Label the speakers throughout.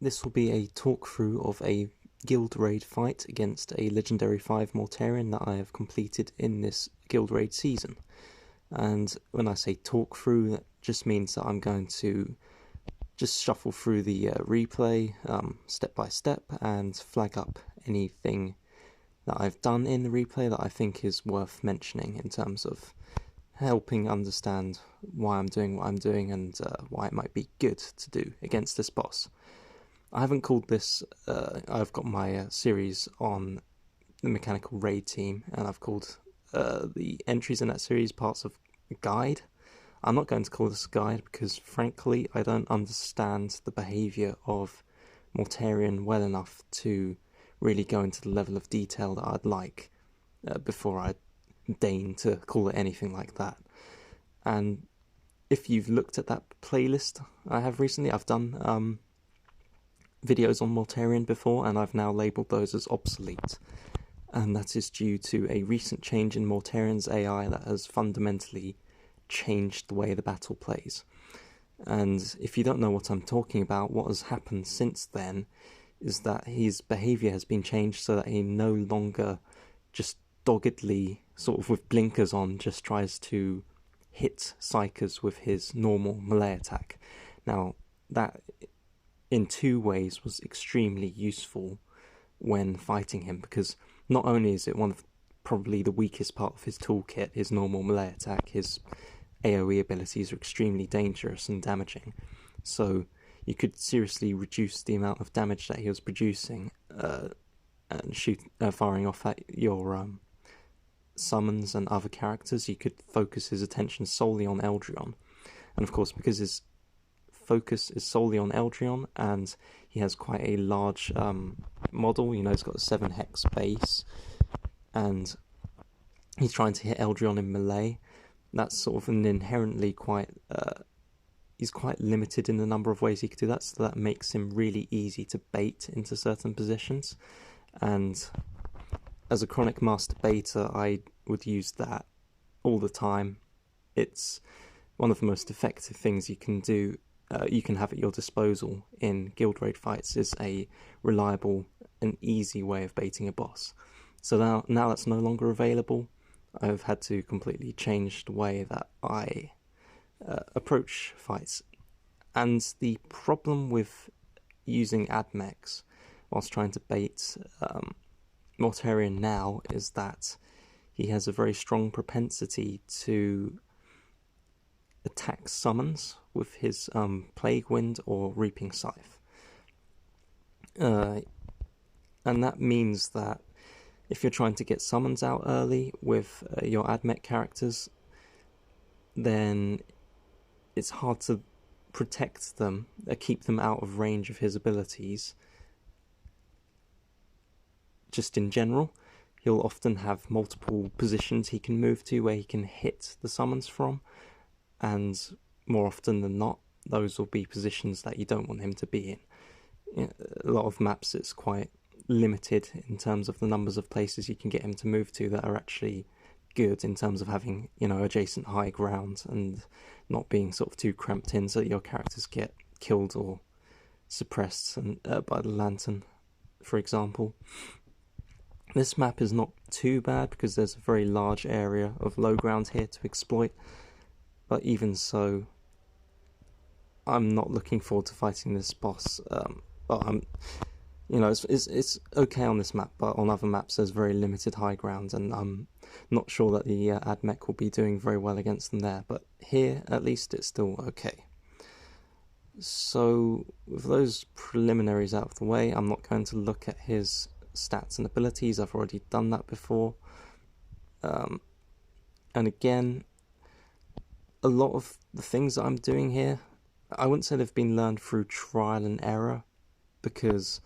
Speaker 1: This will be a talk through of a guild raid fight against a legendary 5 Mortarion that I have completed in this guild raid season. And when I say talk through, that just means that I'm going to just shuffle through the replay step by step and flag up anything that I've done in the replay that I think is worth mentioning in terms of helping understand why I'm doing what I'm doing and why it might be good to do against this boss. I haven't called this, I've got my series on the mechanical raid team, and I've called the entries in that series parts of a guide. I'm not going to call this a guide because frankly I don't understand the behaviour of Mortarion well enough to really go into the level of detail that I'd like before I deign to call it anything like that. And if you've looked at that playlist I have recently, I've done videos on Mortarion before, and I've now labelled those as obsolete. And that is due to a recent change in Mortarion's AI that has fundamentally changed the way the battle plays. And if you don't know what I'm talking about, what has happened since then is that his behaviour has been changed so that he no longer just doggedly, sort of with blinkers on, just tries to hit psychers with his normal melee attack. Now, that in two ways was extremely useful when fighting him, because not only is it one of probably the weakest part of his toolkit, his normal melee attack, his AoE abilities are extremely dangerous and damaging, so you could seriously reduce the amount of damage that he was producing and firing off at your summons and other characters. You could focus his attention solely on Eldrion, and of course because his focus is solely on Eldrion and he has quite a large model, you know, he's got a 7 hex base and he's trying to hit Eldrion in melee. That's sort of an inherently quite he's quite limited in the number of ways he could do that, so that makes him really easy to bait into certain positions. And as a chronic master baiter, I would use that all the time. It's one of the most effective things you can do, you can have at your disposal in guild raid fights, is a reliable and easy way of baiting a boss. So now that's no longer available. I've had to completely change the way that I approach fights. And the problem with using admechs whilst trying to bait Mortarion now is that he has a very strong propensity to attack summons with his Plague Wind or Reaping Scythe. And that means that if you're trying to get summons out early with your admech characters, then it's hard to protect them, keep them out of range of his abilities. Just in general, he'll often have multiple positions he can move to where he can hit the summons from, and more often than not, those will be positions that you don't want him to be in. A lot of maps it's quite limited in terms of the numbers of places you can get him to move to that are actually good in terms of having, you know, adjacent high ground and not being sort of too cramped in so that your characters get killed or suppressed by the lantern, for example. This map is not too bad because there's a very large area of low ground here to exploit, but even so, I'm not looking forward to fighting this boss. It's okay on this map, but on other maps there's very limited high ground, and I'm not sure that the admech will be doing very well against them there, but here at least it's still okay. So with those preliminaries out of the way, I'm not going to look at his stats and abilities. I've already done that before. And again, a lot of the things that I'm doing here, I wouldn't say they've been learned through trial and error, because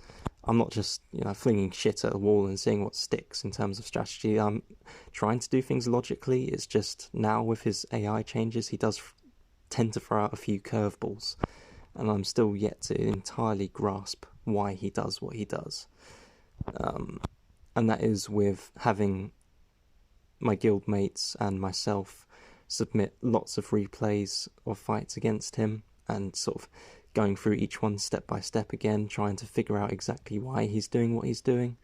Speaker 1: I'm not just, flinging shit at a wall and seeing what sticks in terms of strategy. I'm trying to do things logically. It's just now with his AI changes, he does tend to throw out a few curveballs, and I'm still yet to entirely grasp why he does what he does. And that is with having my guildmates and myself submit lots of replays of fights against him and sort of going through each one step by step again, trying to figure out exactly why he's doing what he's doing.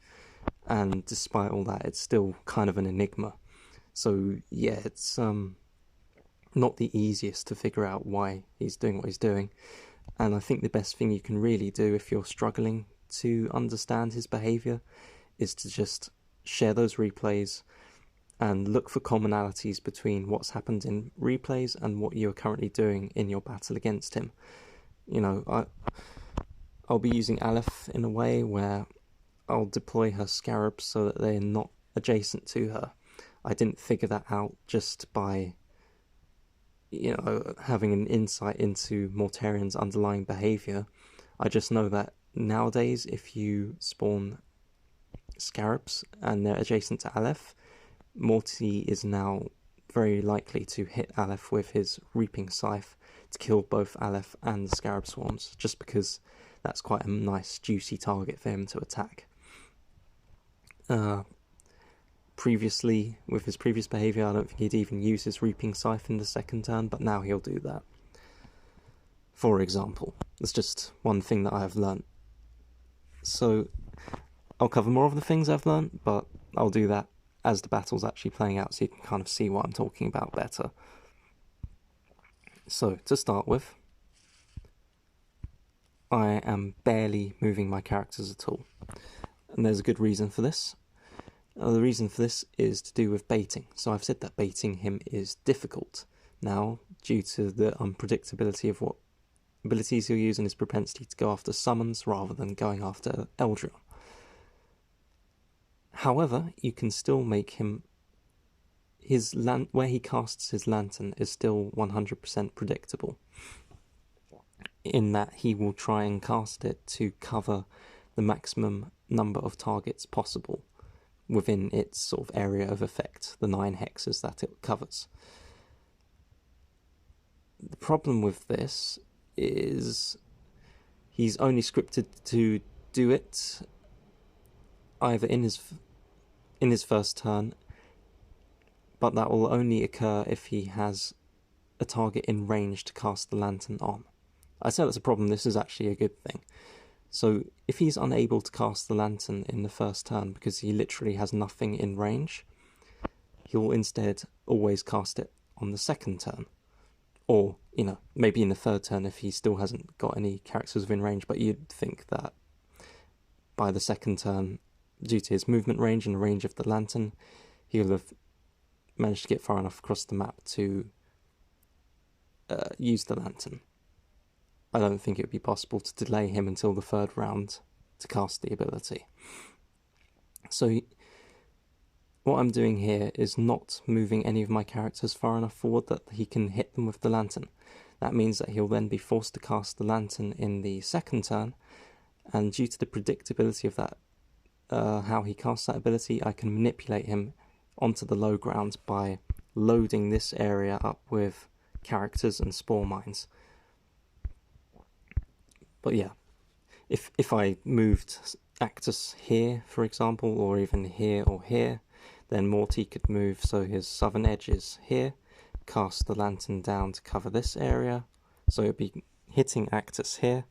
Speaker 1: And despite all that, it's still kind of an enigma. So yeah, it's not the easiest to figure out why he's doing what he's doing. And I think the best thing you can really do if you're struggling to understand his behaviour is to just share those replays and look for commonalities between what's happened in replays and what you're currently doing in your battle against him. You know, I'll be using Aleph in a way where I'll deploy her scarabs so that they're not adjacent to her. I didn't figure that out just by, you know, having an insight into Mortarion's underlying behaviour. I just know that nowadays, if you spawn scarabs and they're adjacent to Aleph, Morty is now very likely to hit Aleph with his Reaping Scythe to kill both Aleph and the Scarab Swarms, just because that's quite a nice, juicy target for him to attack. Previously, with his previous behaviour, I don't think he'd even use his Reaping Scythe in the second turn, but now he'll do that. For example, that's just one thing that I have learnt. So, I'll cover more of the things I've learnt, but I'll do that as the battle's actually playing out so you can kind of see what I'm talking about better. So, to start with, I am barely moving my characters at all. And there's a good reason for this. The reason for this is to do with baiting. So I've said that baiting him is difficult now due to the unpredictability of what abilities he'll use and his propensity to go after summons rather than going after Eldril. However, you can still make him... where he casts his lantern is still 100% predictable, in that he will try and cast it to cover the maximum number of targets possible within its sort of area of effect, the 9 hexes that it covers. The problem with this is he's only scripted to do it either in his first turn, but that will only occur if he has a target in range to cast the lantern on. I say that's a problem, this is actually a good thing. So if he's unable to cast the lantern in the first turn because he literally has nothing in range, he'll instead always cast it on the second turn. Or, you know, maybe in the third turn if he still hasn't got any characters within range, but you'd think that by the second turn, due to his movement range and the range of the lantern, he'll have managed to get far enough across the map to use the lantern. I don't think it would be possible to delay him until the third round to cast the ability. So what I'm doing here is not moving any of my characters far enough forward that he can hit them with the lantern. That means that he'll then be forced to cast the lantern in the second turn, and due to the predictability of that, how he casts that ability, I can manipulate him onto the low ground by loading this area up with characters and spore mines. But yeah, if I moved Actus here, for example, or even here or here, then Morty could move so his southern edge is here, cast the lantern down to cover this area, so it'd be hitting Actus here.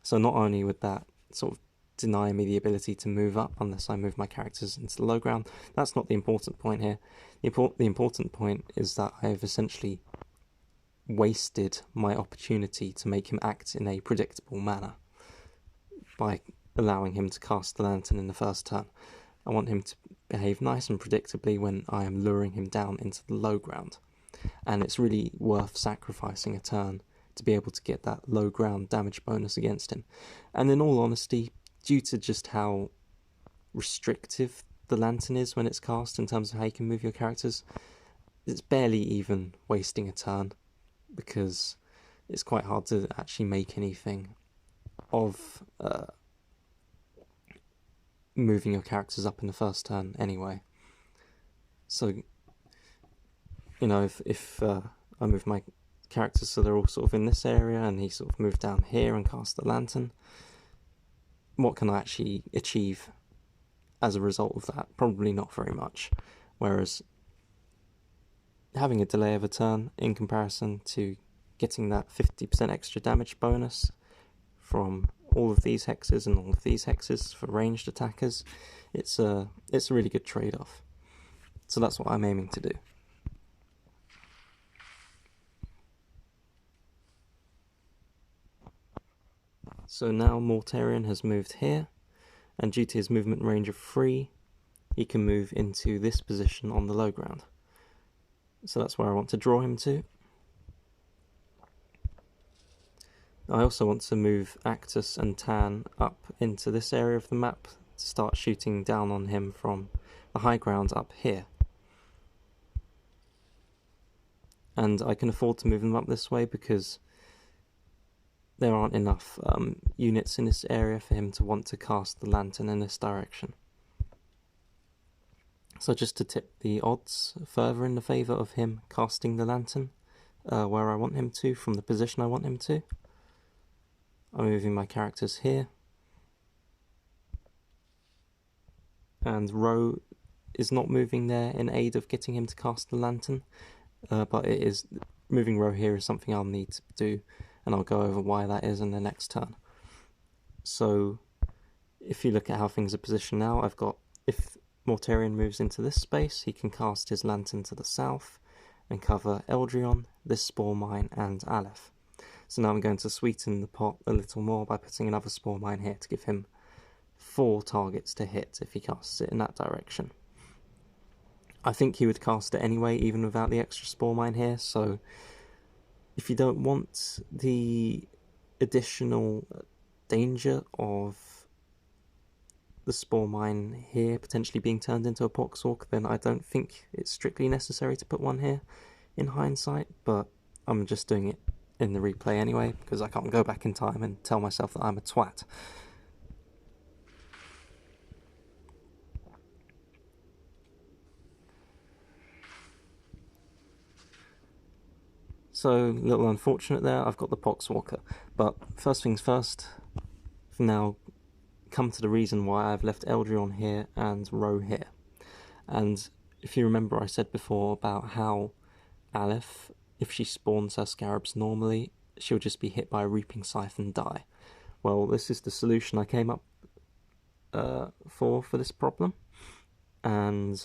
Speaker 1: So not only would that sort of deny me the ability to move up unless I move my characters into the low ground, that's not the important point here. The important point is that I have essentially wasted my opportunity to make him act in a predictable manner by allowing him to cast the lantern in the first turn. I want him to behave nice and predictably when I am luring him down into the low ground, and it's really worth sacrificing a turn to be able to get that low ground damage bonus against him. And in all honesty, due to just how restrictive the lantern is when it's cast in terms of how you can move your characters, it's barely even wasting a turn, because it's quite hard to actually make anything of moving your characters up in the first turn anyway. So, you know, if I move my characters so they're all sort of in this area and he sort of moved down here and cast the lantern, what can I actually achieve as a result of that? Probably not very much. Whereas having a delay of a turn in comparison to getting that 50% extra damage bonus from all of these hexes and all of these hexes for ranged attackers, it's a really good trade-off. So that's what I'm aiming to do. So now Mortarion has moved here, and due to his movement range of 3, he can move into this position on the low ground. So that's where I want to draw him to. I also want to move Actus and Tan up into this area of the map to start shooting down on him from the high ground up here. And I can afford to move them up this way because there aren't enough units in this area for him to want to cast the lantern in this direction. So just to tip the odds further in the favour of him casting the lantern where I want him to, from the position I want him to, I'm moving my characters here. And Ro is not moving there in aid of getting him to cast the lantern, but it is moving Ro here is something I'll need to do, and I'll go over why that is in the next turn. So if you look at how things are positioned now, I've got, if Mortarion moves into this space, he can cast his lantern to the south and cover Eldrion, this Spore Mine, and Aleph. So now I'm going to sweeten the pot a little more by putting another Spore Mine here to give him 4 targets to hit if he casts it in that direction. I think he would cast it anyway, even without the extra Spore Mine here, so if you don't want the additional danger of the Spore Mine here potentially being turned into a Poxwalker, then I don't think it's strictly necessary to put one here in hindsight, but I'm just doing it in the replay anyway, because I can't go back in time and tell myself that I'm a twat. So, a little unfortunate there, I've got the Poxwalker, but first things first, now come to the reason why I've left Eldrion here and Ro here. And if you remember, I said before about how Aleph, if she spawns her scarabs normally, she'll just be hit by a Reaping Scythe and die. Well, this is the solution I came up for this problem, and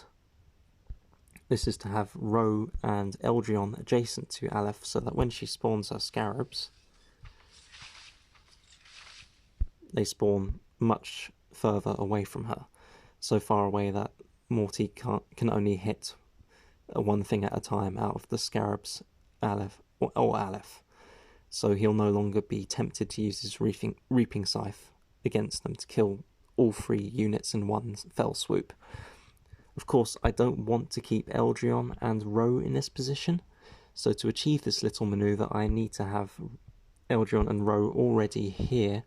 Speaker 1: this is to have Ro and Eldrion adjacent to Aleph so that when she spawns her scarabs, they spawn much further away from her, so far away that Morty can only hit one thing at a time out of the scarabs, Aleph or Aleph. So he'll no longer be tempted to use his Reaping Scythe against them to kill all 3 units in one fell swoop. Of course, I don't want to keep Eldrion and Ro in this position, so to achieve this little manoeuvre I need to have Eldrion and Ro already here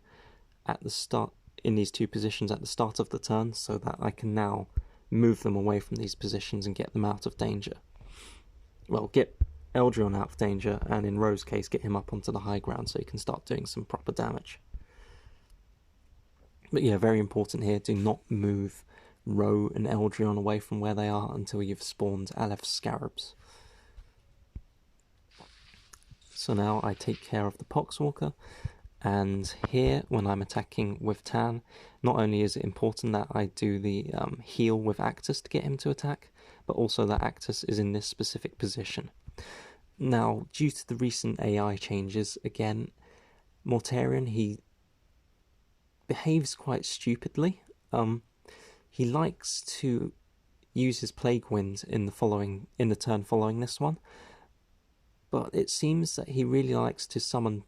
Speaker 1: at the start, in these 2 positions at the start of the turn, so that I can now move them away from these positions and get them out of danger. Well, get Eldrion out of danger, and in Ro's case, get him up onto the high ground so he can start doing some proper damage. But yeah, very important here, do not move Ro and Eldrion away from where they are until you've spawned Aleph's scarabs. So now I take care of the Poxwalker, and here, when I'm attacking with Tan, not only is it important that I do the heal with Actus to get him to attack, but also that Actus is in this specific position. Now, due to the recent AI changes, again, Mortarion, he behaves quite stupidly. He likes to use his Plague Wind in the turn following this one, but it seems that he really likes to summon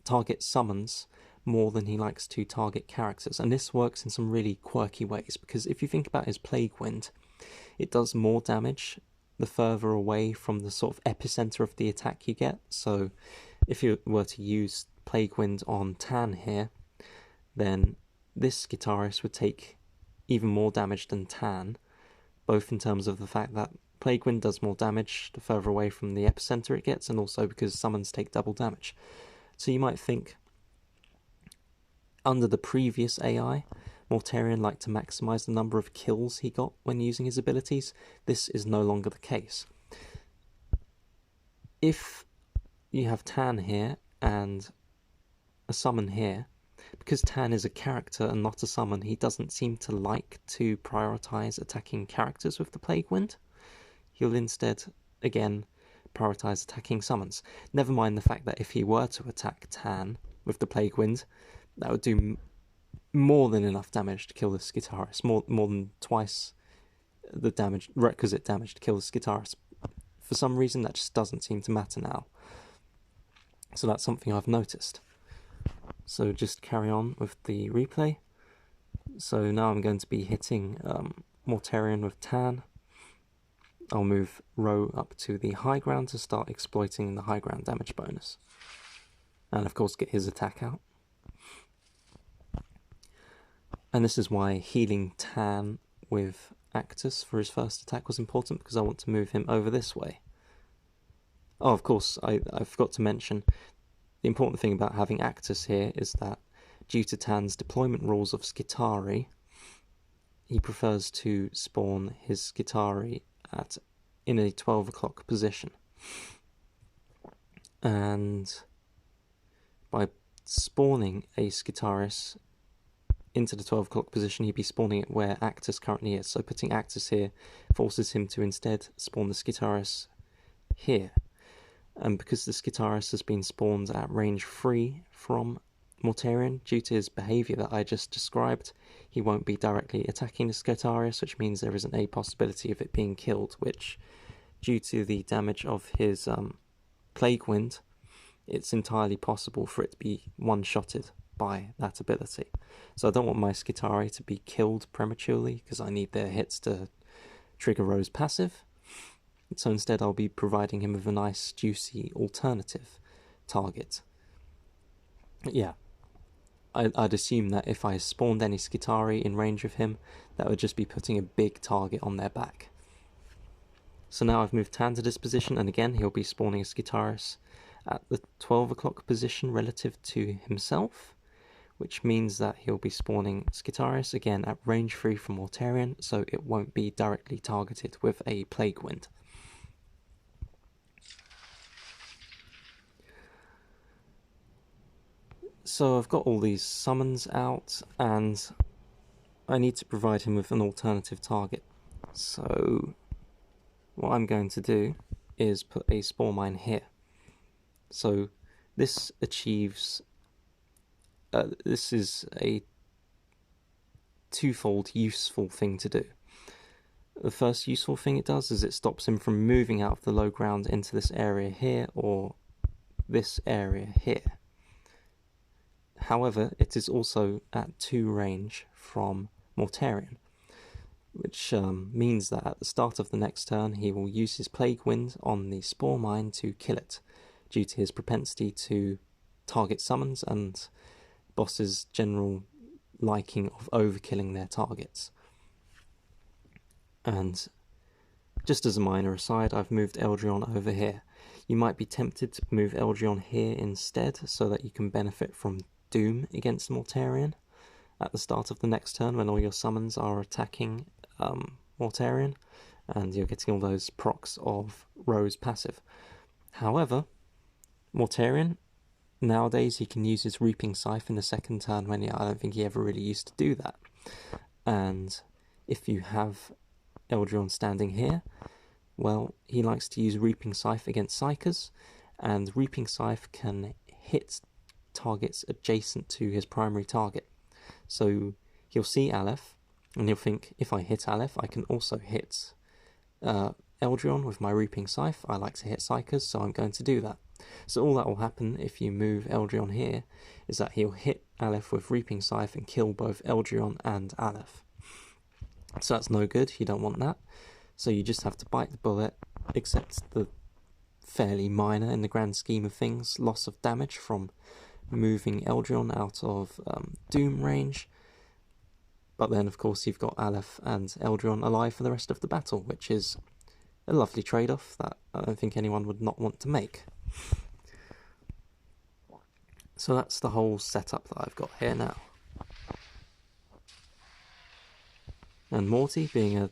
Speaker 1: target summons more than he likes to target characters, and this works in some really quirky ways, because if you think about his Plague Wind, it does more damage the further away from the sort of epicenter of the attack you get. So if you were to use Plague Wind on Tan here, then this guitarist would take even more damage than Tan, both in terms of the fact that Plague Wind does more damage the further away from the epicenter it gets, and also because summons take double damage. So you might think, under the previous AI, Mortarion liked to maximise the number of kills he got when using his abilities. This is no longer the case. If you have Tan here and a summon here, because Tan is a character and not a summon, he doesn't seem to like to prioritise attacking characters with the Plague Wind. He'll instead, again, prioritise attacking summons. Never mind the fact that if he were to attack Tan with the Plague Wind, that would do more than enough damage to kill the Skitaris, more than twice the requisite damage to kill the Skitaris. For some reason, that just doesn't seem to matter now. So that's something I've noticed. So just carry on with the replay. So now I'm going to be hitting Mortarion with Tan. I'll move Ro up to the high ground to start exploiting the high ground damage bonus. And of course get his attack out. And this is why healing Tan with Actus for his first attack was important, because I want to move him over this way. Oh, of course, I forgot to mention, the important thing about having Actus here is that due to Tan's deployment rules of Skitari, he prefers to spawn his Skitari in a 12 o'clock position. And by spawning a Skitaris into the 12 o'clock position, he'd be spawning it where Actus currently is. So putting Actus here forces him to instead spawn the Skitaris here. And because the Skitaris has been spawned at range 3 from Mortarion, due to his behaviour that I just described, he won't be directly attacking the Skitaris, which means there isn't a possibility of it being killed, which, due to the damage of his Plague Wind, it's entirely possible for it to be one-shotted by that ability. So I don't want my Skitari to be killed prematurely, because I need their hits to trigger Ro's passive. So instead I'll be providing him with a nice, juicy alternative target. Yeah, I'd assume that if I spawned any Skitari in range of him, that would just be putting a big target on their back. So now I've moved Tan to this position, and again he'll be spawning a Skitaris at the 12 o'clock position relative to himself, which means that he'll be spawning Skitaris again at range 3 from Mortarion, so it won't be directly targeted with a Plague Wind. So I've got all these summons out, and I need to provide him with an alternative target. So what I'm going to do is put a Spore Mine here. So this achieves... this is a twofold useful thing to do. The first useful thing it does is it stops him from moving out of the low ground into this area here, or this area here. However, it is also at 2 range from Mortarion, which means that at the start of the next turn he will use his Plague Wind on the Spore Mine to kill it, due to his propensity to target summons and boss's general liking of overkilling their targets. And just as a minor aside, I've moved Eldryon over here. You might be tempted to move Eldryon here instead, so that you can benefit from Doom against Mortarion at the start of the next turn when all your summons are attacking Mortarion, and you're getting all those procs of Ro's passive. However, Mortarion, nowadays he can use his Reaping Scythe in the second turn when I don't think he ever really used to do that. And if you have Eldryon standing here, well, he likes to use Reaping Scythe against Psykers, and Reaping Scythe can hit targets adjacent to his primary target. So he'll see Aleph, and he'll think, if I hit Aleph, I can also hit Eldryon with my Reaping Scythe. I like to hit Psykers, so I'm going to do that. So all that will happen if you move Eldryon here is that he'll hit Aleph with Reaping Scythe and kill both Eldryon and Aleph. So that's no good, you don't want that. So you just have to bite the bullet, accept the fairly minor, in the grand scheme of things, loss of damage from moving Eldryon out of Doom range. But then of course you've got Aleph and Eldryon alive for the rest of the battle, which is a lovely trade-off that I don't think anyone would not want to make. So that's the whole setup that I've got here now. And Morty, being a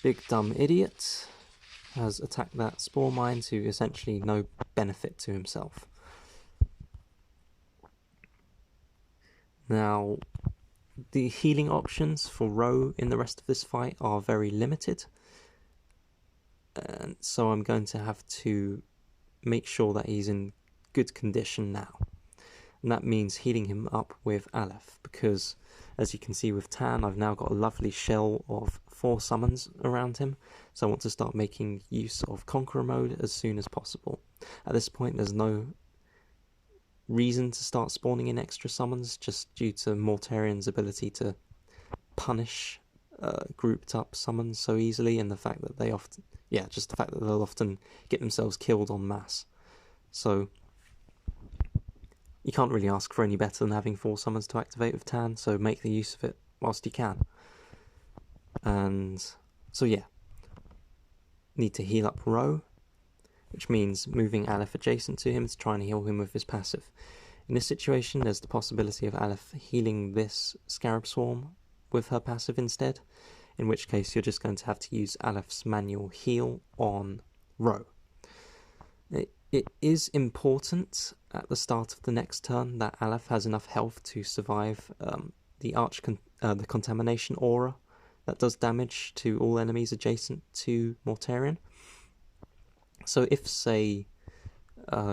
Speaker 1: big dumb idiot, has attacked that Spore Mine to essentially no benefit to himself. Now, the healing options for Ro in the rest of this fight are very limited, and so I'm going to have to make sure that he's in good condition now. And that means healing him up with Aleph, because as you can see with Tan, I've now got a lovely shell of 4 summons around him, so I want to start making use of Conqueror mode as soon as possible. At this point there's no reason to start spawning in extra summons, just due to Mortarion's ability to punish grouped up summons so easily, and the fact that they often, just the fact that they'll often get themselves killed en masse. So you can't really ask for any better than having 4 summons to activate with Tan, so make the use of it whilst you can. And so need to heal up Ro, which means moving Aleph adjacent to him to try and heal him with his passive. In this situation, there's the possibility of Aleph healing this Scarab Swarm with her passive instead, in which case you're just going to have to use Aleph's manual heal on Ro. It is important at the start of the next turn that Aleph has enough health to survive the contamination aura that does damage to all enemies adjacent to Mortarion. So if, say,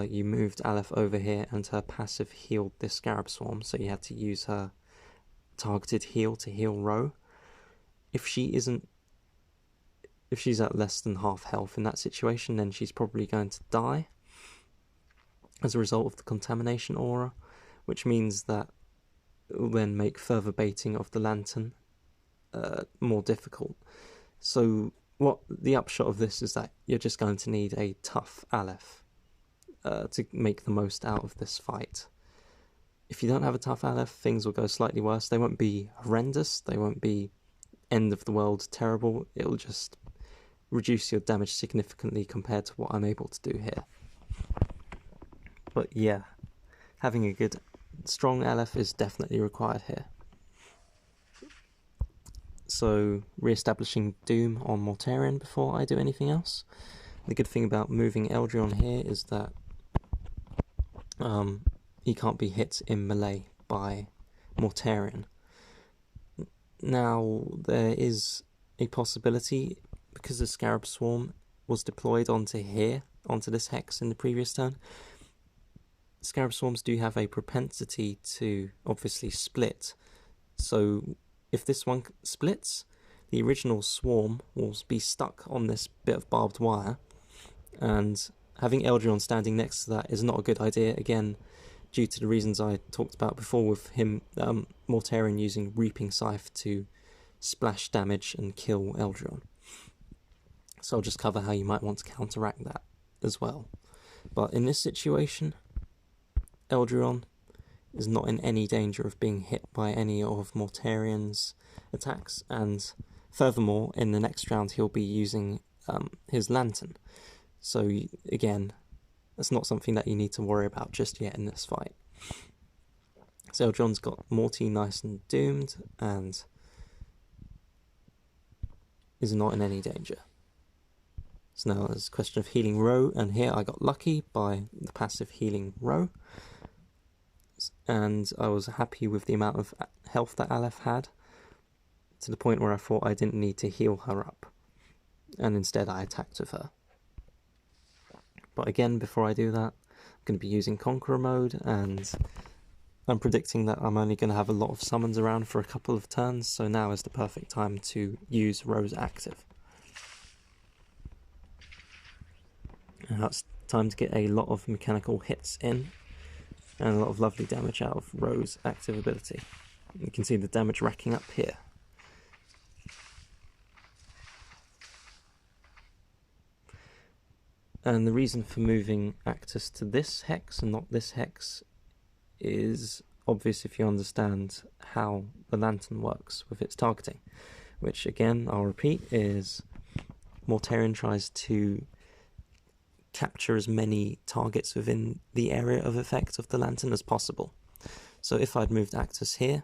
Speaker 1: you moved Aleph over here and her passive healed this Scarab Swarm, so you had to use her targeted heal to heal Ro, if she's at less than half health in that situation, then she's probably going to die as a result of the contamination aura, which means that it will then make further baiting of the lantern more difficult. So what the upshot of this is that you're just going to need a tough Aleph to make the most out of this fight. If you don't have a tough Aleph, things will go slightly worse. They won't be horrendous, they won't be end of the world terrible, it'll just reduce your damage significantly compared to what I'm able to do here. But yeah, having a good strong Aleph is definitely required here. So re-establishing Doom on Mortarion before I do anything else. The good thing about moving Eldryon here is that he can't be hit in melee by Mortarion. Now, there is a possibility, because the Scarab Swarm was deployed onto this hex in the previous turn, Scarab Swarms do have a propensity to obviously split, so if this one splits, the original swarm will be stuck on this bit of barbed wire, and having Eldryon standing next to that is not a good idea, again, due to the reasons I talked about before with him, Mortarion using Reaping Scythe to splash damage and kill Eldryon. So I'll just cover how you might want to counteract that as well. But in this situation, Eldryon is not in any danger of being hit by any of Mortarion's attacks, and furthermore, in the next round he'll be using his lantern. So again, that's not something that you need to worry about just yet in this fight. So Eldryon's got Morty nice and doomed, and is not in any danger. So now there's a question of healing Ro, and here I got lucky by the passive healing Ro, and I was happy with the amount of health that Aleph had, to the point where I thought I didn't need to heal her up, and instead I attacked with her. But again, before I do that, I'm going to be using Conqueror mode, and I'm predicting that I'm only going to have a lot of summons around for a couple of turns, so now is the perfect time to use Ro's active. And now it's time to get a lot of mechanical hits in, and a lot of lovely damage out of Ro's active ability. You can see the damage racking up here. And the reason for moving Actus to this hex and not this hex is obvious if you understand how the lantern works with its targeting, which again, I'll repeat, is Mortarion tries to capture as many targets within the area of effect of the lantern as possible. So if I'd moved Actus here,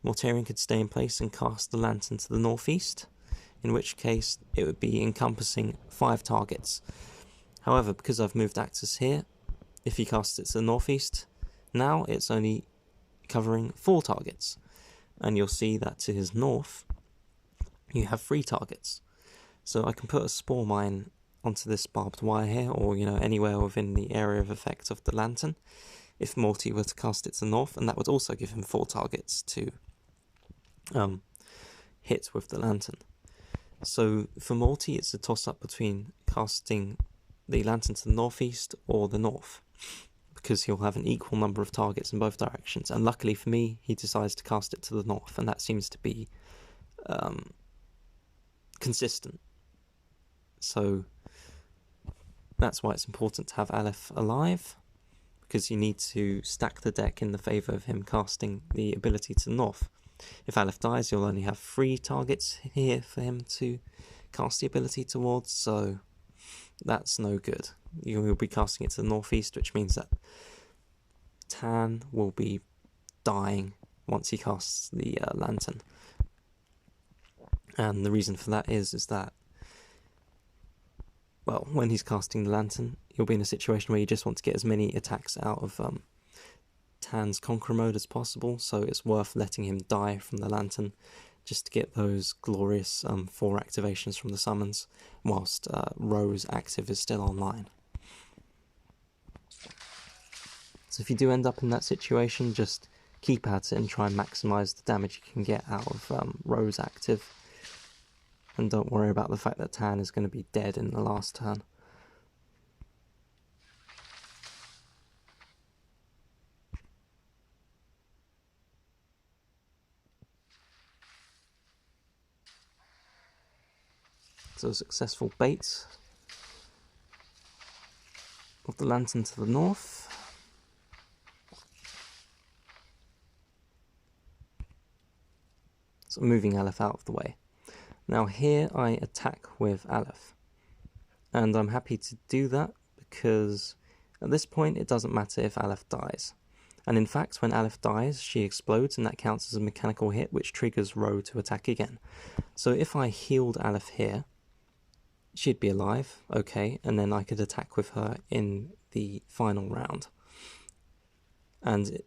Speaker 1: Mortarion could stay in place and cast the lantern to the northeast, in which case it would be encompassing 5 targets. However, because I've moved Actus here, if he casts it to the northeast, now it's only covering 4 targets. And you'll see that to his north, you have 3 targets. So I can put a spore mine onto this barbed wire here, or anywhere within the area of effect of the lantern, if Morty were to cast it to the north, and that would also give him 4 targets to hit with the lantern. So for Morty, it's a toss-up between casting the lantern to the northeast or the north, because he'll have an equal number of targets in both directions. And luckily for me, he decides to cast it to the north, and that seems to be consistent. So that's why it's important to have Aleph alive, because you need to stack the deck in the favour of him casting the ability to the north. If Aleph dies, you'll only have 3 targets here for him to cast the ability towards, so that's no good. You will be casting it to the northeast, which means that Tan will be dying once he casts the lantern. And the reason for that is that, well, when he's casting the lantern, you'll be in a situation where you just want to get as many attacks out of Tan's Conqueror mode as possible, so it's worth letting him die from the lantern just to get those glorious 4 activations from the summons, whilst Ro's active is still online. So if you do end up in that situation, just keep at it and try and maximise the damage you can get out of Ro's active, and don't worry about the fact that Tan is going to be dead in the last turn. So a successful bait of the lantern to the north. So moving Aleph out of the way. Now here I attack with Aleph, and I'm happy to do that because at this point it doesn't matter if Aleph dies. And in fact, when Aleph dies, she explodes, and that counts as a mechanical hit, which triggers Ro to attack again. So if I healed Aleph here, she'd be alive, okay, and then I could attack with her in the final round. And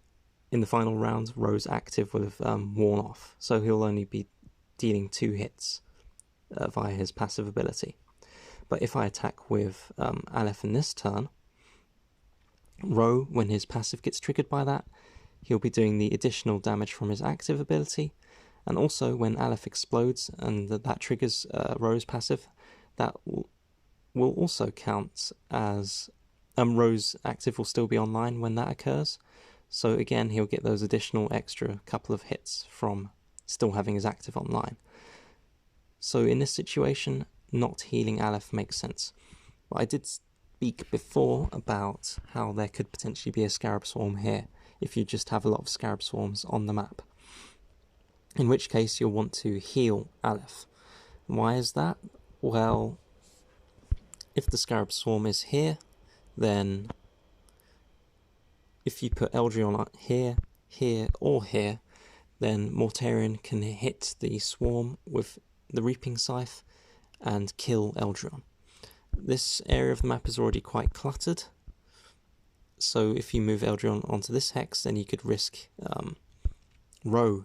Speaker 1: in the final round, Ro's active will have worn off, so he'll only be dealing 2 hits via his passive ability. But if I attack with Aleph in this turn, Ro, when his passive gets triggered by that, he'll be doing the additional damage from his active ability, and also when Aleph explodes and that triggers Ro's passive, that will also count as Ro's active will still be online when that occurs. So again, he'll get those additional extra couple of hits from still having his active online. So in this situation, not healing Aleph makes sense. But I did speak before about how there could potentially be a Scarab Swarm here, if you just have a lot of Scarab Swarms on the map. In which case you'll want to heal Aleph. Why is that? Well, if the Scarab Swarm is here, then if you put Eldryon here, here, or here, then Mortarion can hit the swarm with the Reaping Scythe and kill Eldryon. This area of the map is already quite cluttered, so if you move Eldryon onto this hex, then you could risk Ro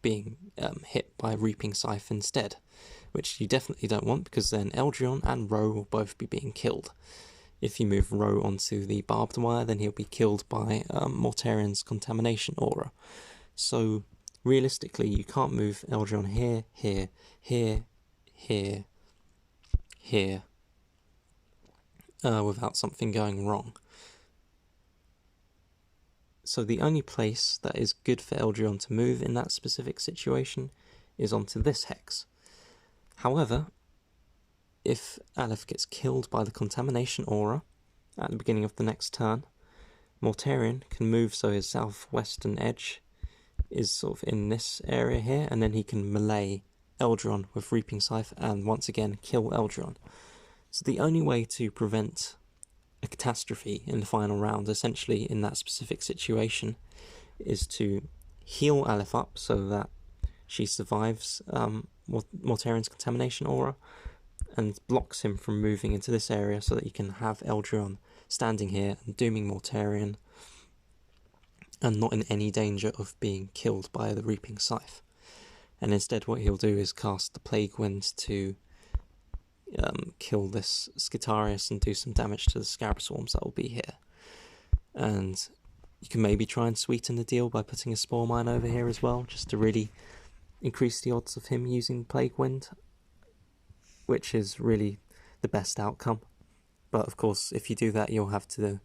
Speaker 1: being hit by Reaping Scythe instead, which you definitely don't want, because then Eldryon and Ro will both be being killed. If you move Ro onto the barbed wire, then he'll be killed by Mortarion's Contamination Aura. So realistically, you can't move Eldryon here, here, here, here, here, without something going wrong. So the only place that is good for Eldryon to move in that specific situation is onto this hex. However, if Aleph gets killed by the Contamination Aura at the beginning of the next turn, Mortarion can move so his southwestern edge is sort of in this area here, and then he can melee Eldryon with Reaping Scythe and once again kill Eldryon. So the only way to prevent a catastrophe in the final round, essentially in that specific situation, is to heal Aleph up so that she survives Mortarion's Contamination Aura, and blocks him from moving into this area so that you can have Eldryon standing here and dooming Mortarion, and not in any danger of being killed by the Reaping Scythe. And instead what he'll do is cast the Plague Wind to kill this Skitarius and do some damage to the Scarab Swarms that will be here. And you can maybe try and sweeten the deal by putting a Spore Mine over here as well, just to really increase the odds of him using Plague Wind, which is really the best outcome. But of course, if you do that, you'll have to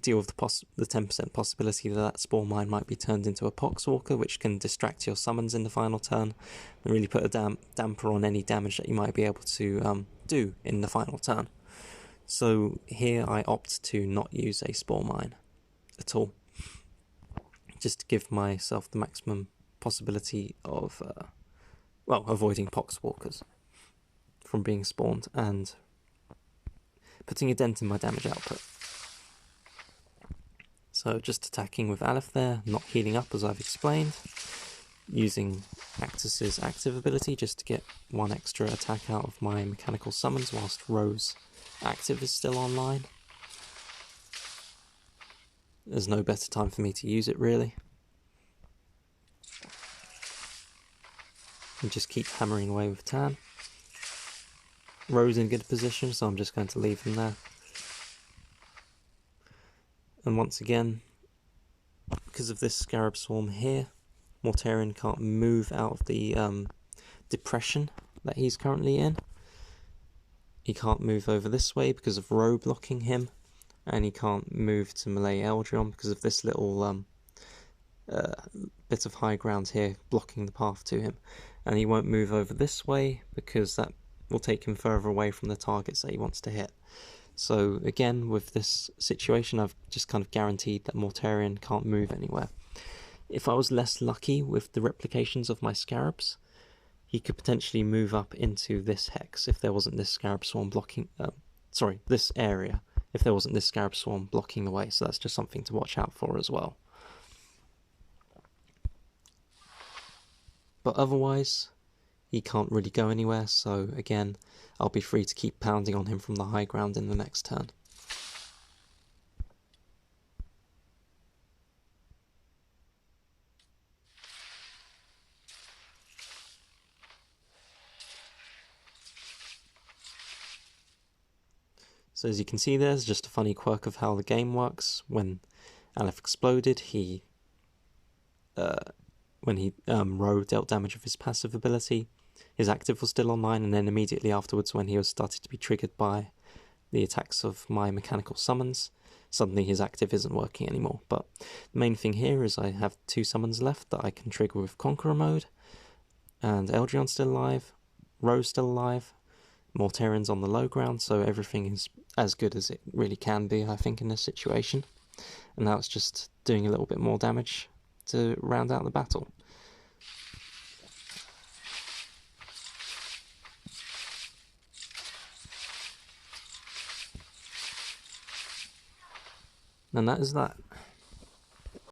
Speaker 1: deal with the 10% possibility that Spore Mine might be turned into a Poxwalker, which can distract your summons in the final turn and really put a damper on any damage that you might be able to do in the final turn. So here I opt to not use a Spore Mine at all, just to give myself the maximum possibility of avoiding Poxwalkers from being spawned and putting a dent in my damage output. So just attacking with Aleph there, not healing up as I've explained, using Actus's active ability just to get one extra attack out of my mechanical summons whilst Rose active is still online. There's no better time for me to use it really. And just keep hammering away with Tan. Rose in good position, so I'm just going to leave him there. And once again, because of this Scarab Swarm here, Mortarion can't move out of the depression that he's currently in. He can't move over this way because of Roe blocking him, and he can't move to melee Eldrion because of this little bit of high ground here blocking the path to him. And he won't move over this way because that will take him further away from the targets that he wants to hit. So again, with this situation, I've just kind of guaranteed that Mortarion can't move anywhere. If I was less lucky with the replications of my Scarabs, he could potentially move up into this hex if there wasn't this Scarab Swarm blocking... this area, if there wasn't this Scarab Swarm blocking the way. So that's just something to watch out for as well. But otherwise, he can't really go anywhere, so again, I'll be free to keep pounding on him from the high ground in the next turn. So as you can see, there's just a funny quirk of how the game works. When Aleph exploded, Roe dealt damage with his passive ability, his active was still online, and then immediately afterwards, when he was started to be triggered by the attacks of my mechanical summons, suddenly his active isn't working anymore. But the main thing here is I have 2 summons left that I can trigger with Conqueror mode, and Eldrion's still alive, Roe's still alive, Mortarion's on the low ground, so everything is as good as it really can be, I think, in this situation. And now it's just doing a little bit more damage to round out the battle. And that is that.